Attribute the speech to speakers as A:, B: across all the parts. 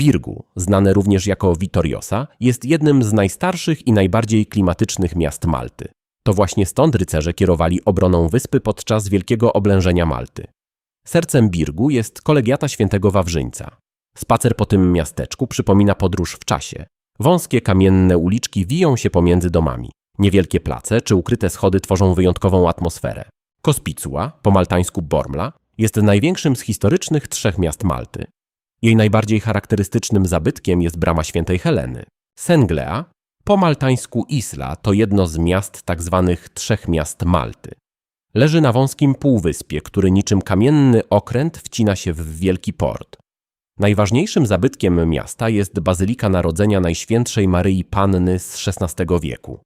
A: Birgu, znane również jako Vitoriosa, jest jednym z najstarszych i najbardziej klimatycznych miast Malty. To właśnie stąd rycerze kierowali obroną wyspy podczas wielkiego oblężenia Malty. Sercem Birgu jest kolegiata świętego Wawrzyńca. Spacer po tym miasteczku przypomina podróż w czasie. Wąskie kamienne uliczki wiją się pomiędzy domami. Niewielkie place czy ukryte schody tworzą wyjątkową atmosferę. Kospicua, po maltańsku Bormla, jest największym z historycznych 3 miast Malty. Jej najbardziej charakterystycznym zabytkiem jest brama świętej Heleny. Senglea, po maltańsku Isla, to jedno z miast tzw. 3 miast Malty. Leży na wąskim półwyspie, który niczym kamienny okręt wcina się w wielki port. Najważniejszym zabytkiem miasta jest Bazylika Narodzenia Najświętszej Maryi Panny z XVI wieku.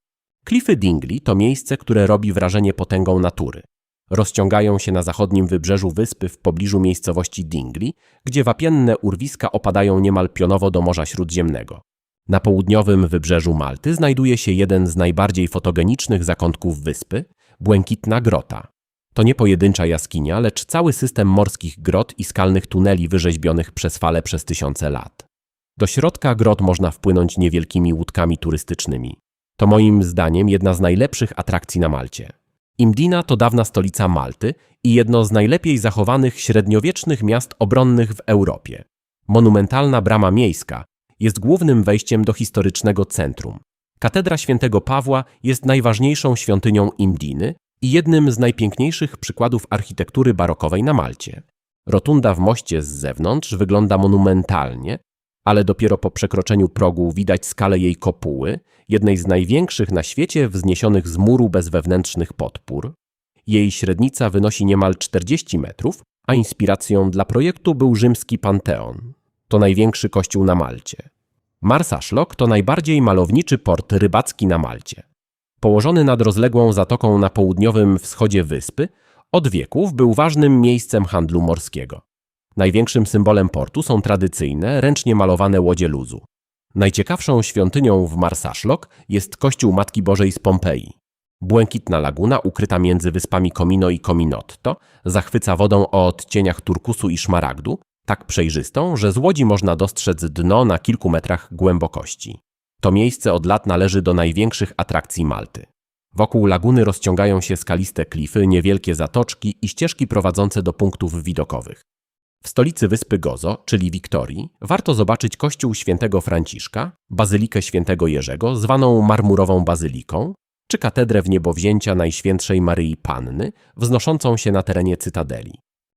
A: Klify Dingley to miejsce, które robi wrażenie potęgą natury. Rozciągają się na zachodnim wybrzeżu wyspy w pobliżu miejscowości Dingley, gdzie wapienne urwiska opadają niemal pionowo do Morza Śródziemnego. Na południowym wybrzeżu Malty znajduje się jeden z najbardziej fotogenicznych zakątków wyspy – Błękitna Grota. To nie pojedyncza jaskinia, lecz cały system morskich grot i skalnych tuneli wyrzeźbionych przez fale przez tysiące lat. Do środka grot można wpłynąć niewielkimi łódkami turystycznymi. To moim zdaniem jedna z najlepszych atrakcji na Malcie. Imdina to dawna stolica Malty i jedno z najlepiej zachowanych średniowiecznych miast obronnych w Europie. Monumentalna brama miejska jest głównym wejściem do historycznego centrum. Katedra świętego Pawła jest najważniejszą świątynią Imdiny i jednym z najpiękniejszych przykładów architektury barokowej na Malcie. Rotunda w moście z zewnątrz wygląda monumentalnie, ale dopiero po przekroczeniu progu widać skalę jej kopuły, jednej z największych na świecie wzniesionych z muru bez wewnętrznych podpór. Jej średnica wynosi niemal 40 metrów, a inspiracją dla projektu był rzymski Panteon. To największy kościół na Malcie. Marsashloq to najbardziej malowniczy port rybacki na Malcie. Położony nad rozległą zatoką na południowym wschodzie wyspy, od wieków był ważnym miejscem handlu morskiego. Największym symbolem portu są tradycyjne, ręcznie malowane łodzie luzu. Najciekawszą świątynią w Marsashloq jest kościół Matki Bożej z Pompeji. Błękitna laguna ukryta między wyspami Comino i Cominotto zachwyca wodą o odcieniach turkusu i szmaragdu, tak przejrzystą, że z łodzi można dostrzec dno na kilku metrach głębokości. To miejsce od lat należy do największych atrakcji Malty. Wokół laguny rozciągają się skaliste klify, niewielkie zatoczki i ścieżki prowadzące do punktów widokowych. W stolicy wyspy Gozo, czyli Wiktorii, warto zobaczyć kościół świętego Franciszka, bazylikę świętego Jerzego, zwaną marmurową bazyliką, czy katedrę Wniebowzięcia Najświętszej Maryi Panny, wznoszącą się na terenie cytadeli.